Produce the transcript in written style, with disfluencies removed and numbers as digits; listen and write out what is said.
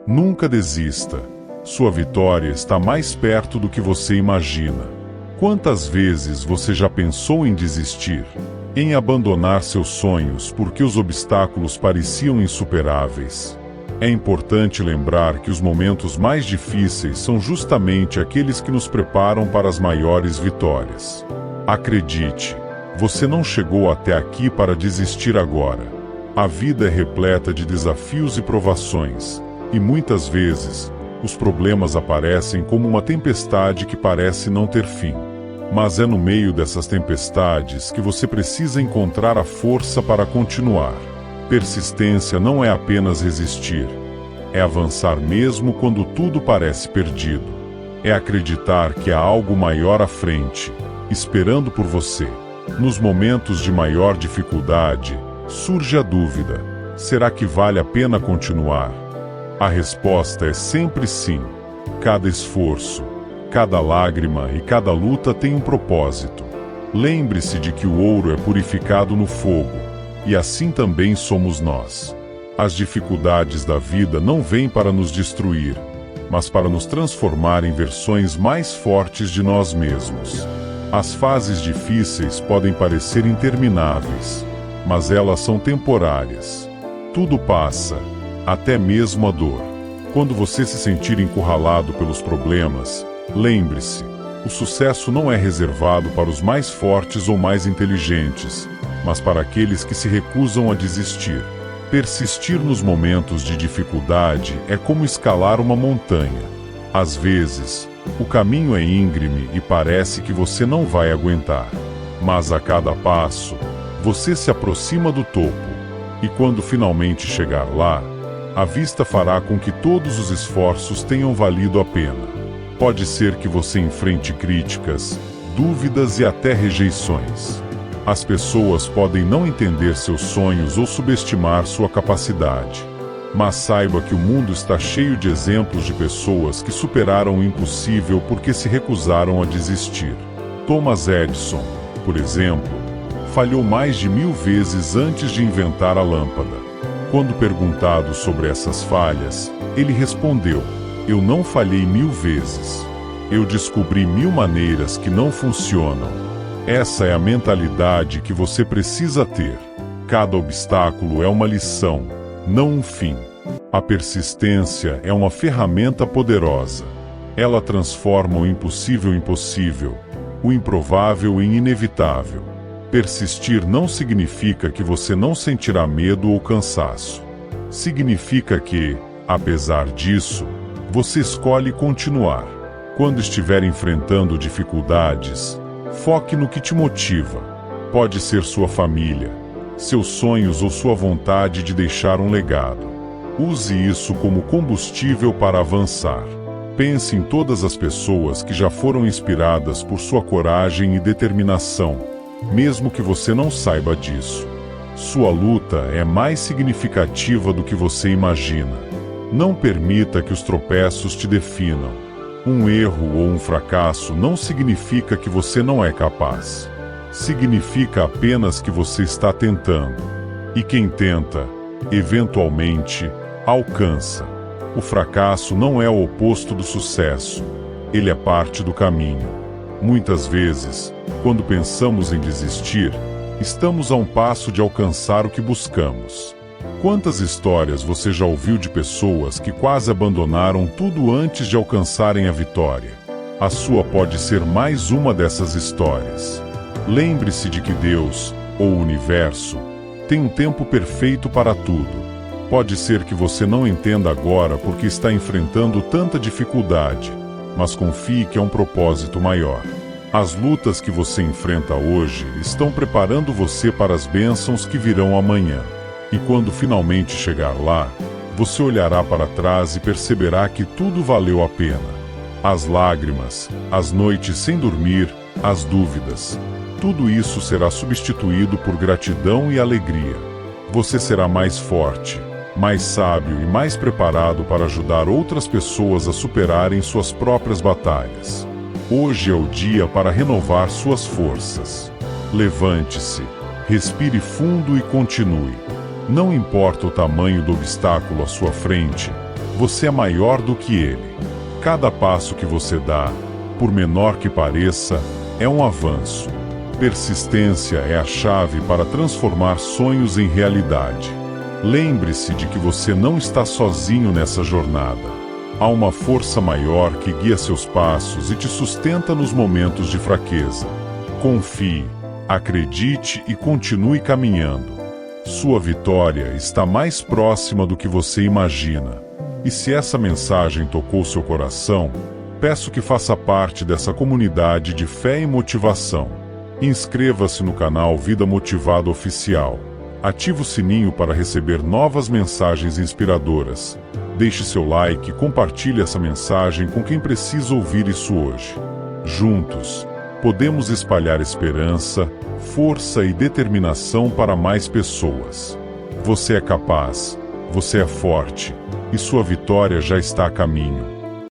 Nunca desista. Sua vitória está mais perto do que você imagina. Quantas vezes você já pensou em desistir? Em abandonar seus sonhos porque os obstáculos pareciam insuperáveis? É importante lembrar que os momentos mais difíceis são justamente aqueles que nos preparam para as maiores vitórias. Acredite, você não chegou até aqui para desistir agora. A vida é repleta de desafios e provações, e muitas vezes, os problemas aparecem como uma tempestade que parece não ter fim. Mas é no meio dessas tempestades que você precisa encontrar a força para continuar. Persistência não é apenas resistir. É avançar mesmo quando tudo parece perdido. É acreditar que há algo maior à frente, esperando por você. Nos momentos de maior dificuldade, surge a dúvida: será que vale a pena continuar? A resposta é sempre sim. Cada esforço, cada lágrima e cada luta tem um propósito. Lembre-se de que o ouro é purificado no fogo, e assim também somos nós. As dificuldades da vida não vêm para nos destruir, mas para nos transformar em versões mais fortes de nós mesmos. As fases difíceis podem parecer intermináveis, mas elas são temporárias. Tudo passa, até mesmo a dor. Quando você se sentir encurralado pelos problemas, lembre-se, o sucesso não é reservado para os mais fortes ou mais inteligentes, mas para aqueles que se recusam a desistir. Persistir nos momentos de dificuldade é como escalar uma montanha. Às vezes, o caminho é íngreme e parece que você não vai aguentar. Mas a cada passo, você se aproxima do topo. E quando finalmente chegar lá, a vista fará com que todos os esforços tenham valido a pena. Pode ser que você enfrente críticas, dúvidas e até rejeições. As pessoas podem não entender seus sonhos ou subestimar sua capacidade. Mas saiba que o mundo está cheio de exemplos de pessoas que superaram o impossível porque se recusaram a desistir. Thomas Edison, por exemplo, falhou mais de 1000 vezes antes de inventar a lâmpada. Quando perguntado sobre essas falhas, ele respondeu: "Eu não falhei 1000 vezes. Eu descobri 1000 maneiras que não funcionam." Essa é a mentalidade que você precisa ter. Cada obstáculo é uma lição, não um fim. A persistência é uma ferramenta poderosa. Ela transforma o impossível em possível, o improvável em inevitável. Persistir não significa que você não sentirá medo ou cansaço. Significa que, apesar disso, você escolhe continuar. Quando estiver enfrentando dificuldades, foque no que te motiva. Pode ser sua família, seus sonhos ou sua vontade de deixar um legado. Use isso como combustível para avançar. Pense em todas as pessoas que já foram inspiradas por sua coragem e determinação, mesmo que você não saiba disso. Sua luta é mais significativa do que você imagina. Não permita que os tropeços te definam. Um erro ou um fracasso não significa que você não é capaz. Significa apenas que você está tentando. E quem tenta, eventualmente, alcança. O fracasso não é o oposto do sucesso. Ele é parte do caminho. Muitas vezes, quando pensamos em desistir, estamos a um passo de alcançar o que buscamos. Quantas histórias você já ouviu de pessoas que quase abandonaram tudo antes de alcançarem a vitória? A sua pode ser mais uma dessas histórias. Lembre-se de que Deus, ou o universo, tem um tempo perfeito para tudo. Pode ser que você não entenda agora porque está enfrentando tanta dificuldade, mas confie que há um propósito maior. As lutas que você enfrenta hoje estão preparando você para as bênçãos que virão amanhã. E quando finalmente chegar lá, você olhará para trás e perceberá que tudo valeu a pena. As lágrimas, as noites sem dormir, as dúvidas. Tudo isso será substituído por gratidão e alegria. Você será mais forte, mais sábio e mais preparado para ajudar outras pessoas a superarem suas próprias batalhas. Hoje é o dia para renovar suas forças. Levante-se, respire fundo e continue. Não importa o tamanho do obstáculo à sua frente, Você é maior do que ele. Cada passo que você dá, por menor que pareça, é um avanço. Persistência é a chave para transformar sonhos em realidade. Lembre-se de que você não está sozinho nessa jornada. Há uma força maior que guia seus passos e te sustenta nos momentos de fraqueza. Confie, acredite e continue caminhando. Sua vitória está mais próxima do que você imagina. E se essa mensagem tocou seu coração, peço que faça parte dessa comunidade de fé e motivação. Inscreva-se no canal Vida Motivada Oficial. Ative o sininho para receber novas mensagens inspiradoras. Deixe seu like e compartilhe essa mensagem com quem precisa ouvir isso hoje. Juntos, podemos espalhar esperança, força e determinação para mais pessoas. Você é capaz, você é forte, e sua vitória já está a caminho.